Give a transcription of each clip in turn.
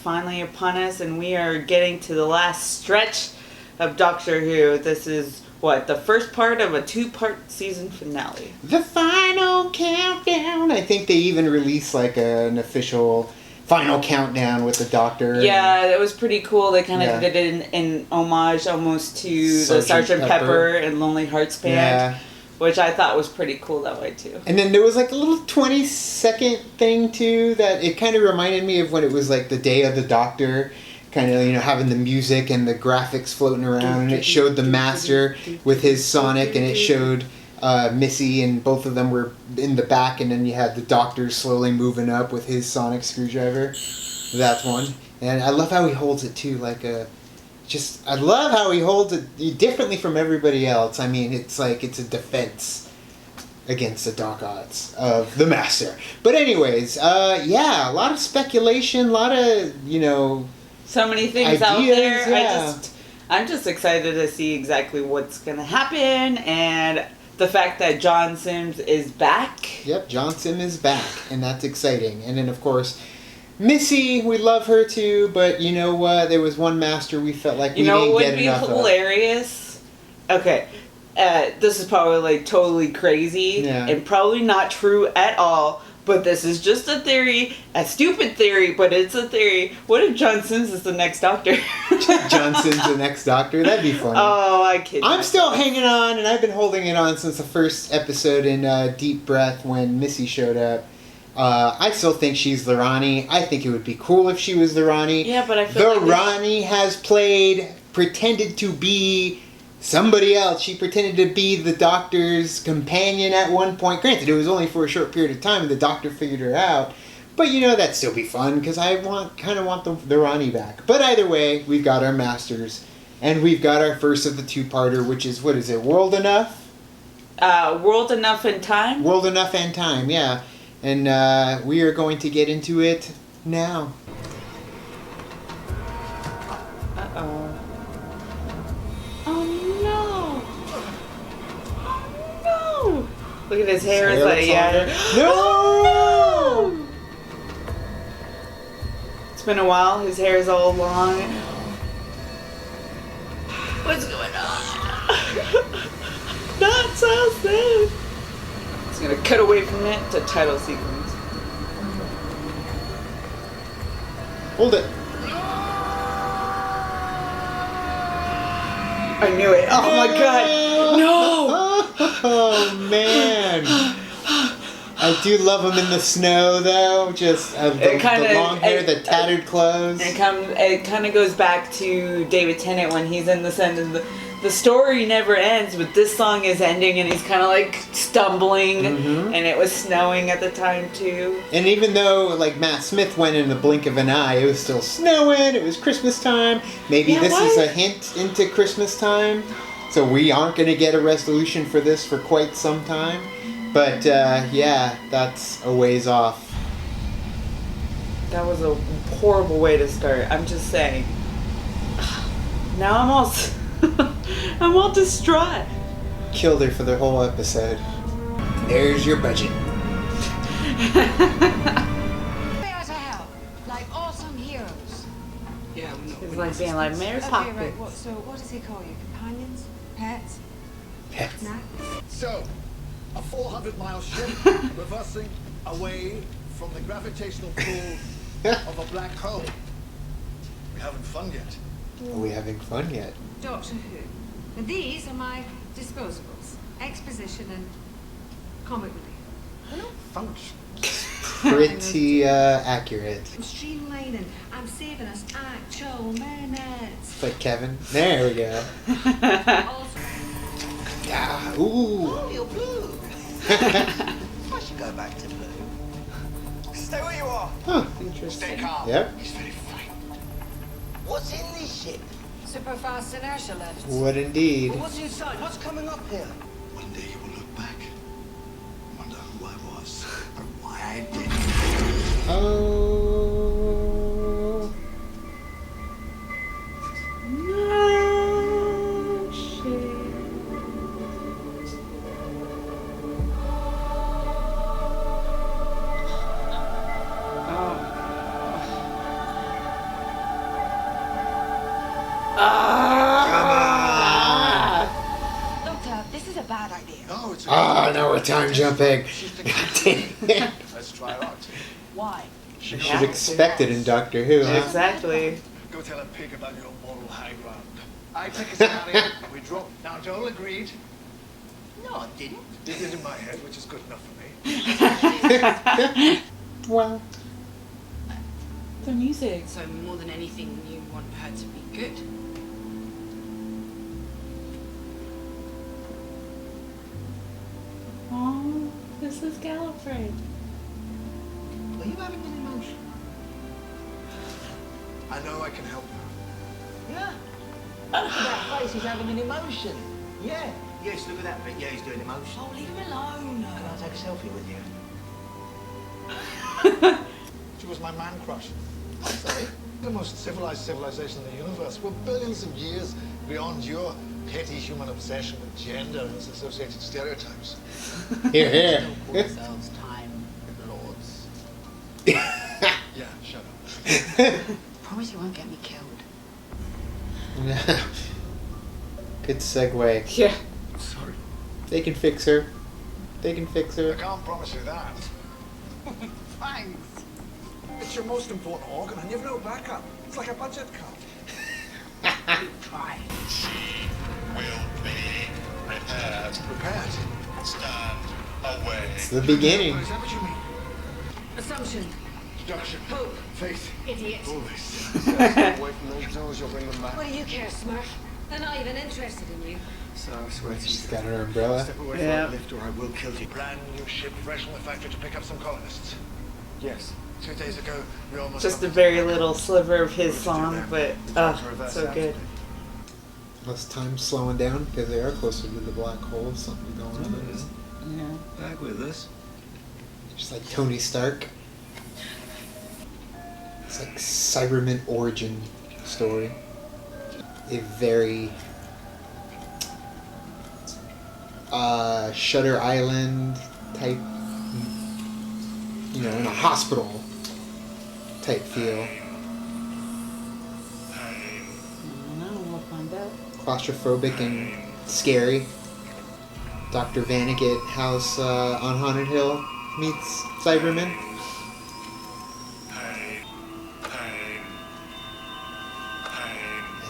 finally upon us, and we are getting to the last stretch of Doctor Who. This is, what, the first part of a 2-part season finale. The final countdown. I think they even released like an official final countdown with the Doctor. Yeah, that was pretty cool. They kind of did it in homage almost to the Sgt. Pepper and Lonely Hearts Band. Yeah. Which I thought was pretty cool that way, too. And then there was like a little 20-second thing, too, that it kind of reminded me of when it was like the Day of the Doctor, kind of, you know, having the music and the graphics floating around, and it showed the Master with his Sonic, and it showed Missy, and both of them were in the back, and then you had the Doctor slowly moving up with his Sonic screwdriver. That's one. And I love how he holds it, too, like a... I love how he holds it differently from everybody else. I mean, it's like it's a defense against the dark arts of the Master. But anyways, yeah, a lot of speculation, a lot of, you know, so many things ideas, out there. yeah. I'm just excited to see exactly what's going to happen, and the fact that John Sims is back. Yep, John Sims is back, and that's exciting. And then, of course, Missy, we love her too, but you know what? There was one Master we felt like we didn't get enough of. You know what would be hilarious? Okay, this is probably like totally crazy and probably not true at all, but this is just a theory, a stupid theory, but it's a theory. What if John Sims is the next Doctor? John Sims the next Doctor? That'd be funny. Oh, I kid. I'm still hanging on, and I've been holding it on since the first episode in Deep Breath when Missy showed up. I still think she's the Rani. I think it would be cool if she was the Rani. Yeah, but I feel the Rani has pretended to be somebody else. She pretended to be the Doctor's companion at one point. Granted, it was only for a short period of time, and the Doctor figured her out. But, you know, that'd still be fun, because I kind of want the Rani back. But either way, we've got our Masters, and we've got our first of the 2-parter, which is, what is it, World Enough? World Enough and Time? World Enough and Time, yeah. And we are going to get into it now. Uh-oh. Oh, no. Oh, no. Look at his hair. It's like, No! Oh, no! It's been a while. His hair is all long. What's going on? Not so soon. It's gonna cut away from it to title sequence. Hold it. I knew it. Oh my god. No! Oh man. I do love him in the snow though. Just the long hair, the tattered clothes. It kind of goes back to David Tennant when he's in the sun, and the story never ends, but this song is ending, and he's kind of like stumbling, and it was snowing at the time too. And even though like Matt Smith went in the blink of an eye, it was still snowing. It was Christmas time. Maybe this is a hint into Christmas time. So we aren't going to get a resolution for this for quite some time. But yeah, that's a ways off. That was a horrible way to start. I'm just saying. Now I'm all distraught. Killed her for the whole episode. There's your budget. There to help, like awesome heroes. Yeah, we know. It's like being like Mary Poppins. Okay, right. So what does he call you? Companions? Pets? Pets. Nah? So, a 400-mile ship reversing away from the gravitational pull of a black hole. We having fun yet? Are we having fun yet? Doctor Who. And these are my disposables. Exposition and comic relief. They don't function. Pretty accurate. I'm streamlining. I'm saving us actual minutes. It's like Kevin. There we go. Also, Yeah. Ooh. Oh, you're blue. I should go back to blue. Stay where you are. Huh. Stay calm. Yep. He's very frightened. What's in this ship? super fast inertia lifts. What indeed. What's inside? What's coming up here? One day you will look back, wonder who I was, and why I did it. Oh. No shit. bad idea. No, it's a Ah, now we're time jumping. God damn it. Let's try her out. Why? You should expect it in Doctor Who, huh? Exactly. Go tell a pig about your moral high ground. I take a scenario, we drop. Now Joel agreed. No, I didn't. It did in my head, which is good enough for me. Well, The music. So more than anything, you want her to be good. Oh, this is Gallifrey. Are you having an emotion? I know I can help you. Yeah. Look at that face, he's having an emotion. Yeah. Yes, look at that bit. Yeah, he's doing emotion. Oh, leave him alone. Can I take a selfie with you? She was my man crush. Sorry. The most civilized civilization in the universe. We're billions of years beyond your petty human obsession with gender and its associated stereotypes. here, here. Don't call yourselves time lords. Yeah, shut up. Promise you won't get me killed. Good segue. Yeah. Sorry. They can fix her. They can fix I her. can't promise you that. Thanks. It's your most important organ and you've no backup. It's like a budget cut. Try. Will be prepared. Prepared. Stand away. It's the beginning. Is that what you mean? Assumption. Deduction. Hope. Faith. Idiot. All this. Stay away from those doors, you'll bring them back. What do you care, Smurf? They're not even interested in you. So I swear to She's you. got her umbrella. Step away Yeah. from the lift or I will kill you. Brand new ship fresh from the factory to pick up some colonists. Yes. 2 days ago, we almost... Just a very little sliver of his song, but so good. Less time slowing down because they are closer to the black hole. Something going on. Yeah. Back with us. Just like Tony Stark. It's like Cyberman origin story. A very Shutter Island type, you know, in a hospital type feel. No, we'll find out. Claustrophobic and scary. Dr. Vanniket House on Haunted Hill meets Cyberman.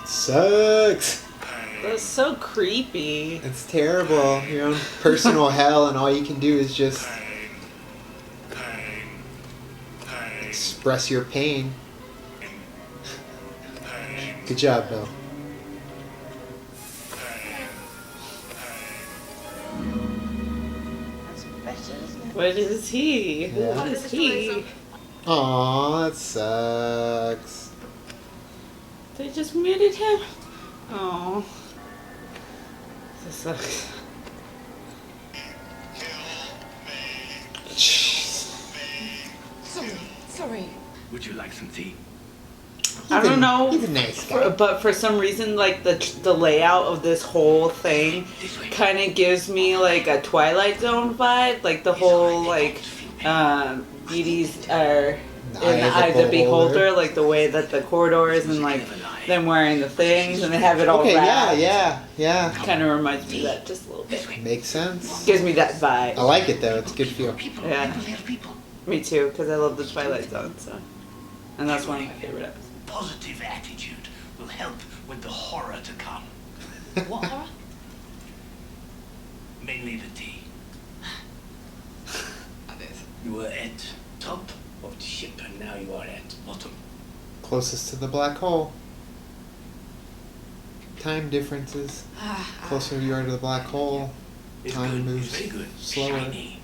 It sucks. That's so creepy. It's terrible. Your own personal hell, and all you can do is just express your pain. Good job, Bill. That's better, isn't it? What is he? Yeah. What is he? Aw, that sucks. They just muted him? Oh. This sucks. Sorry. Would you like some tea? I don't know. He's a nice guy. But for some reason, like the layout of this whole thing kind of gives me like a Twilight Zone vibe. Like the whole like beauties are in the eye of the beholder. Like the way that the corridors and like them wearing the things and they have it all Okay, wrapped. yeah. Kind of reminds me of that just a little bit. Makes sense. Gives me that I vibe. like it though. It's a good feel. Yeah. People. Me too, because I love the Twilight Zone. So, and that's one of my favorite episodes. Positive attitude will help with the horror to come. What horror? Mainly the tea. You were at top of the ship and now you are at bottom. Closest to the black hole. Time differences. Closer you are to the black hole, It's time good. moves It's very good. slower. Shiny.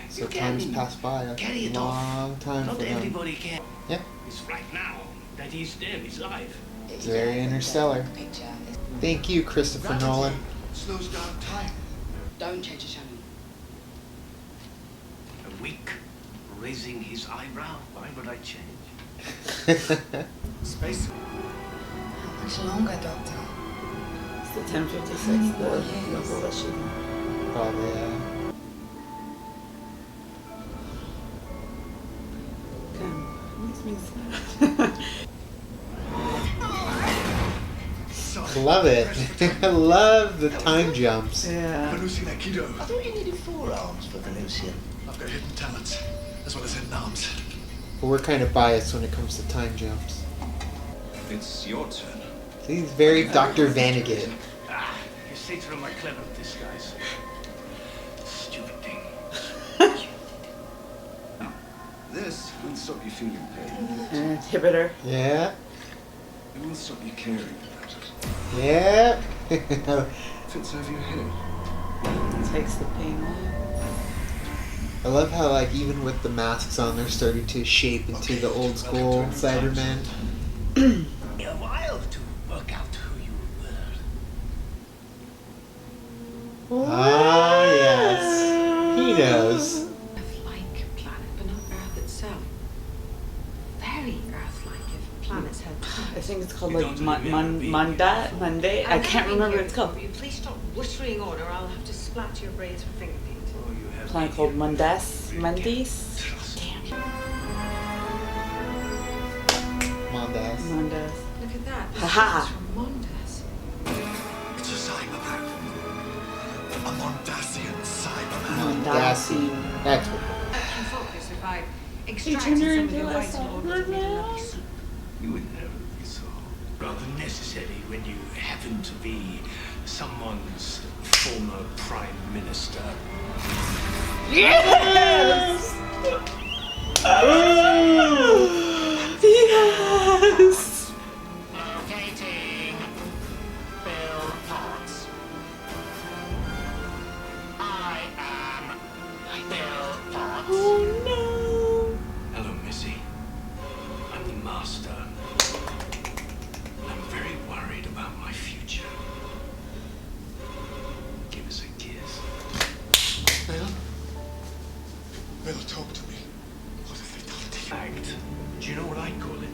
So You time's can passed by a carry it off. long time Not for them. everybody can. Yeah. It's right now that he's there, he's live. It's very interstellar. Picture. Thank you, Christopher Nolan. Slows down time. Don't change the channel. A week, raising his eyebrow. Why would I change? Space. How much longer, Doctor? It's the 1056, the revolution. Probably, yeah. Makes me sad. So, Love it. I love the time jumps. Yeah. Venusian Aikido. I thought you needed 4 arms for Venusian. I've got hidden talents, as well as hidden arms. But we're kind of biased when it comes to time jumps. It's your turn. He's very Dr. Vanagon. You see through my clever disguise. Stupid thing. This will stop you feeling pain. Inhibitor. Yeah. It will stop you caring about it. Yeah. Fits over your head. Takes the pain away. I love how, like, even with the masks on, they're starting to shape into the old school Cyberman. A while to work out who you were. Ah, yes. He knows. Earth-like planet, but not Earth itself. Very Earth-like if planets had I think it's called You like don't really Monday. I can't remember what it's called. Will you please stop whittering on or I'll have to splatter your brains with finger paint. Oh, you have Planet called Mondes. Mondes. Damn. Mondas. Mondes. Look at that. This Ha-ha. is from Mondas. It's a Cyberman. A Mondasian Cyberman. Mondasi. That's what. I can focus if I You extract turn some her of into your a vital organs and make a lovely Cyberman? soup. You would never be so rather necessary when you happen to be someone's former prime minister. Yes! Yes! Locating Bill Potts. I am Bill Potts. Oh no! Hello, Missy. I'm the master. I'm very worried about my future. Give us a kiss. Bill? Bill, talk to me. What have they done to you? Act. Do you know what I call it?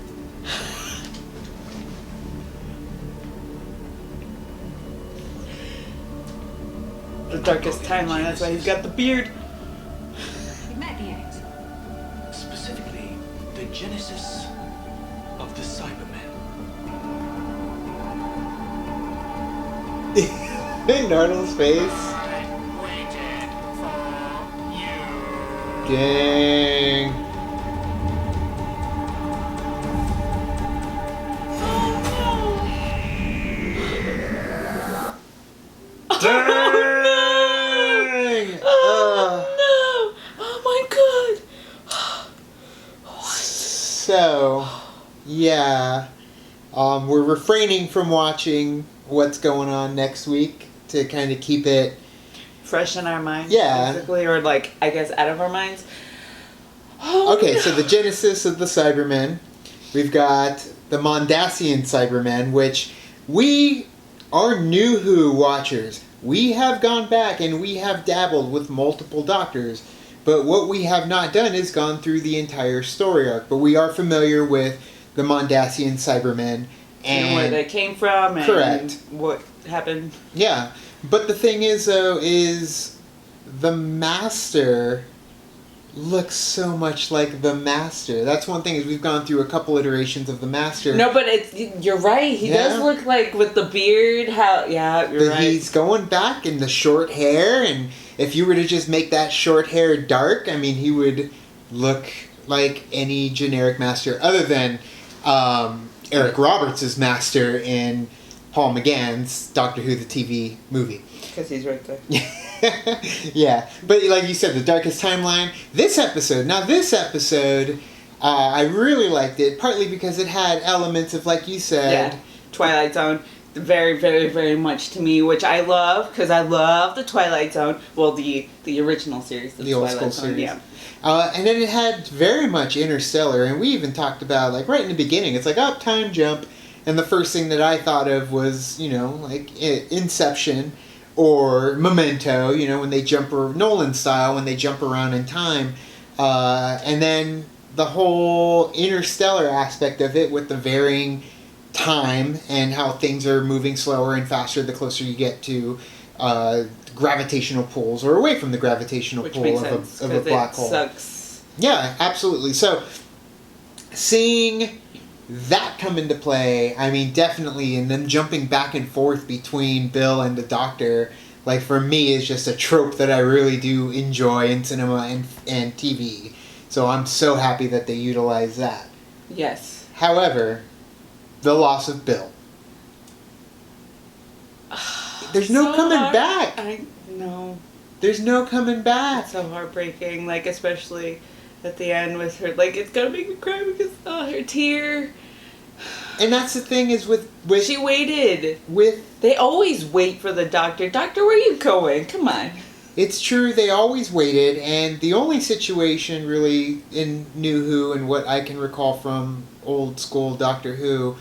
The darkest timeline, that's why he's got the beard. You met the eggs. Specifically, the genesis of the Cyberman. In Nardle's face. Waited for you. Dang. Dang! Oh no! Oh my god! So, yeah. We're refraining from watching what's going on next week to kind of keep it. Fresh in our minds, Yeah. basically, or like, I guess, out of our minds. Oh, Okay, no. so the genesis of the Cybermen. We've got the Mondasian Cybermen, which we are new Who watchers. We have gone back and we have dabbled with multiple doctors. But what we have not done is gone through the entire story arc. But we are familiar with the Mondasian Cybermen. And where they came from, and Correct. what happened. Yeah, but the thing is, though, is the Master looks so much like the Master. That's one thing, is we've gone through a couple iterations of the Master. No, but you're right. He Yeah. does look like, with the beard, you're But right. he's going back in the short hair, and if you were to just make that short hair dark, I mean, he would look like any generic Master, other than Eric Roberts' Master in Paul McGann's Doctor Who the TV movie. Because he's right there. Yeah, but like you said, the darkest timeline. This episode, I really liked it, partly because it had elements of, like you said, Yeah, Twilight Zone. Very, very, very much to me, which I love, because I love the Twilight Zone. Well, the original series, the old Twilight school Zone, series. yeah. And then it had very much Interstellar, and we even talked about, like, right in the beginning, it's like, oh, time jump. And the first thing that I thought of was, like Inception or Memento, when they jump, or Nolan style, when they jump around in time. And then the whole Interstellar aspect of it with the varying time and how things are moving slower and faster the closer you get to gravitational pulls or away from the gravitational Which pull makes of sense, a black it hole. sucks. Yeah, absolutely. So, seeing that come into play, I mean, definitely, and then jumping back and forth between Bill and the Doctor, like, for me, is just a trope that I really do enjoy in cinema and TV. So I'm so happy that they utilize that. Yes. However, the loss of Bill. There's no coming back. I know. There's no coming back. It's so heartbreaking, like, especially at the end with her, like, it's gonna make me cry because her tear. And that's the thing is with she waited. With they always wait for the Doctor. Doctor, where are you going? Come on. It's true, they always waited, and the only situation really in New Who and what I can recall from old school Doctor Who,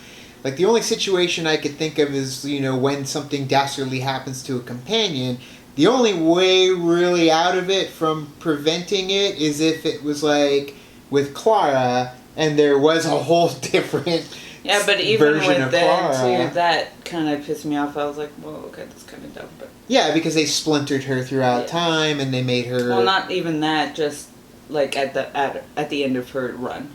like, the only situation I could think of is, you know, when something dastardly happens to a companion. The only way really out of it from preventing it is if it was like with Clara and there was a whole different yeah, but even version with of them Clara. too, that kind of pissed me off. I was like, well, okay, that's kind of dumb, but yeah, because they splintered her throughout time and they made her. Well, not even that. Just like at the end of her run.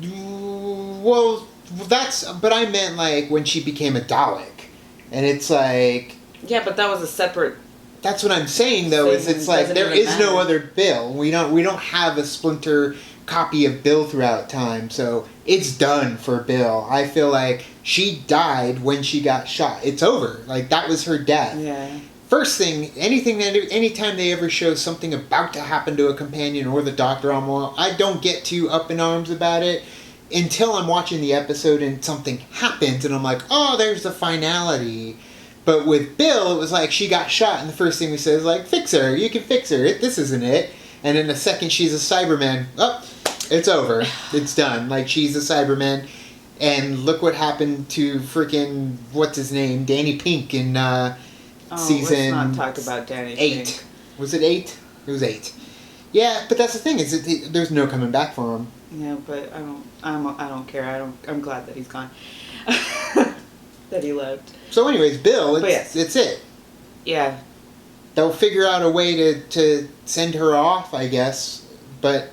Well, that's. But I meant like when she became a Dalek, and it's like. Yeah, but that was a separate. That's what I'm saying, though, is it's like there is no other Bill. We don't have a splinter copy of Bill throughout time, so it's done for Bill. I feel like she died when she got shot. It's over. Like, that was her death. Yeah. First thing, anytime they ever show something about to happen to a companion or the Doctor, I don't get too up in arms about it until I'm watching the episode and something happens, and I'm like, oh, there's the finality. But with Bill, it was like she got shot, and the first thing we said is like, fix her, you can fix her, this isn't it. And in a second, she's a Cyberman. Oh, it's over. It's done. Like, she's a Cyberman. And look what happened to freaking, what's his name, Danny Pink in season... let's not talk about Danny 8. Pink. Was it 8? It was 8. Yeah, but that's the thing, is there's no coming back for him. Yeah, but I don't care. I'm glad that he's gone. That he left. So anyways, Bill, it's it. Yeah. They'll figure out a way to send her off, I guess. But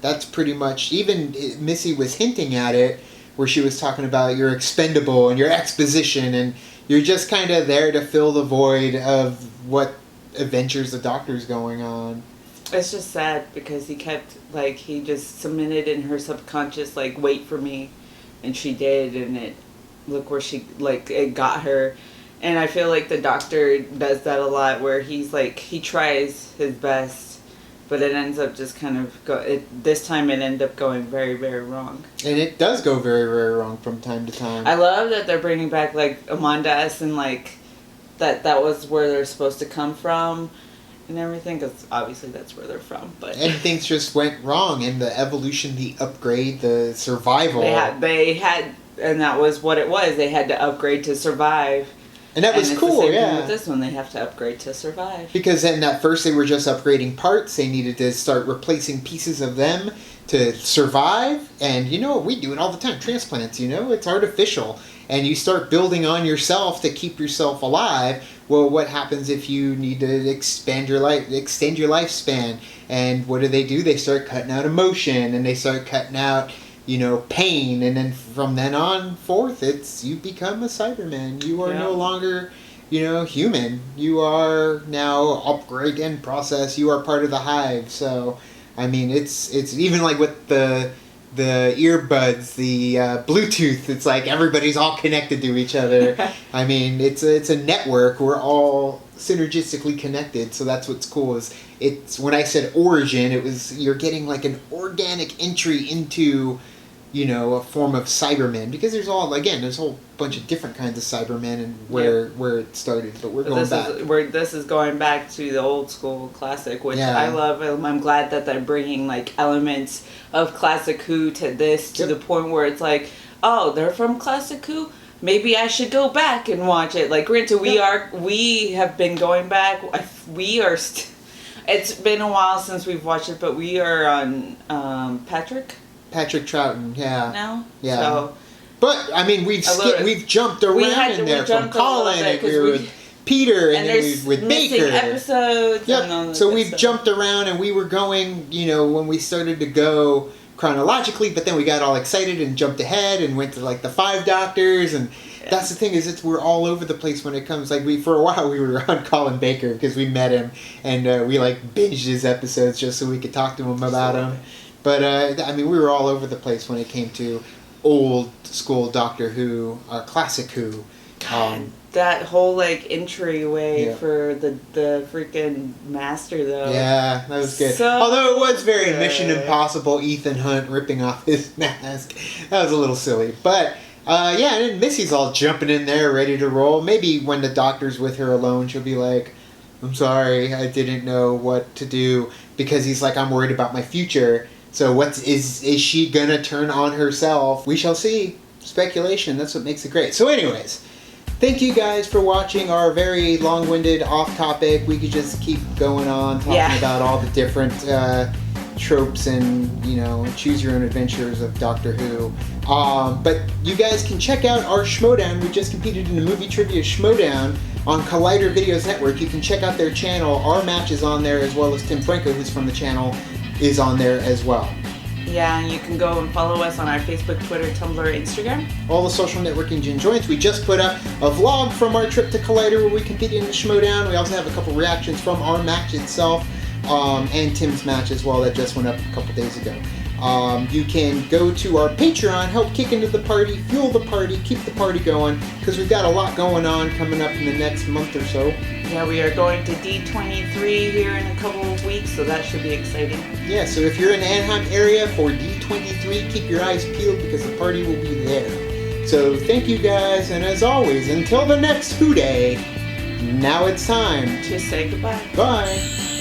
that's pretty much... Even Missy was hinting at it, where she was talking about you're expendable and your exposition, and you're just kind of there to fill the void of what adventures the Doctor's going on. It's just sad because he just cemented in her subconscious, like, wait for me. And she did, and look where she, like, it got her. And I feel like the Doctor does that a lot, where he's like, he tries his best, but it ends up just kind of this time it ended up going very, very wrong. And it does go very, very wrong from time to time. I love that they're bringing back, like, Amandas and, like, that was where they're supposed to come from and everything, because obviously that's where they're from. But and things just went wrong, and the evolution, the upgrade, the survival. They had, and that was what it was. They had to upgrade to survive. And that was cool, the same yeah. thing with this one, they have to upgrade to survive. Because then at first they were just upgrading parts. They needed to start replacing pieces of them to survive. And you know what, we do it all the time. Transplants, it's artificial. And you start building on yourself to keep yourself alive. Well, what happens if you need to extend your lifespan? And what do? They start cutting out emotion, and they start cutting out pain, and then from then on forth, you become a Cyberman. You are no longer, human. You are now upgrade and process. You are part of the hive. So, I mean, it's even like with the earbuds, the Bluetooth. It's like everybody's all connected to each other. I mean, it's a network. We're all synergistically connected. So that's what's cool. It's when I said origin, you're getting like an organic entry into a form of Cyberman, because there's a whole bunch of different kinds of Cybermen and where it started, but going back. This is going back to the old school classic, which I love. I'm glad that they're bringing like elements of classic Who to this, to the point where it's like, oh, they're from classic Who? Maybe I should go back and watch it. Like, granted, we have been going back. It's been a while since we've watched it, but we are on Patrick Troughton, yeah. Now? Yeah. So, but, I mean, we've jumped around in there from Colin, and we were with Peter, and then we with Baker. Episodes. Yep. So we've jumped around, and we were going, when we started to go chronologically, but then we got all excited and jumped ahead and went to like the 5 Doctors, and that's the thing is we're all over the place when it comes. Like for a while we were on Colin Baker because we met him and we like binged his episodes just so we could talk to him about him. But I mean, we were all over the place when it came to old school Doctor Who, classic Who. That whole like entryway for the freaking master though. Yeah, that was good. So although it was very good. Mission Impossible, Ethan Hunt ripping off his mask. That was a little silly. But yeah, and then Missy's all jumping in there, ready to roll. Maybe when the Doctor's with her alone, she'll be like, I'm sorry, I didn't know what to do. Because he's like, I'm worried about my future. So is she gonna turn on herself? We shall see. Speculation, that's what makes it great. So anyways, thank you guys for watching our very long-winded off-topic. We could just keep going on talking about all the different tropes and, you know, choose your own adventures of Doctor Who. But you guys can check out our Schmodown. We just competed in the movie trivia Schmodown on Collider Videos Network. You can check out their channel. Our match is on there, as well as Tim Franco, who's from the channel, is on there as well. Yeah, and you can go and follow us on our Facebook, Twitter, Tumblr, Instagram. All the social networking gin joints. We just put up a vlog from our trip to Collider where we competed in the Schmodown. We also have a couple reactions from our match itself and Tim's match as well that just went up a couple days ago. You can go to our Patreon, help kick into the party, fuel the party, keep the party going, because we've got a lot going on coming up in the next month or so. Yeah, we are going to D23 here in a couple of weeks, so that should be exciting. Yeah, so if you're in the Anaheim area for D23, keep your eyes peeled because the party will be there. So thank you guys, and as always, until the next Who Day, now it's time to say goodbye. Bye.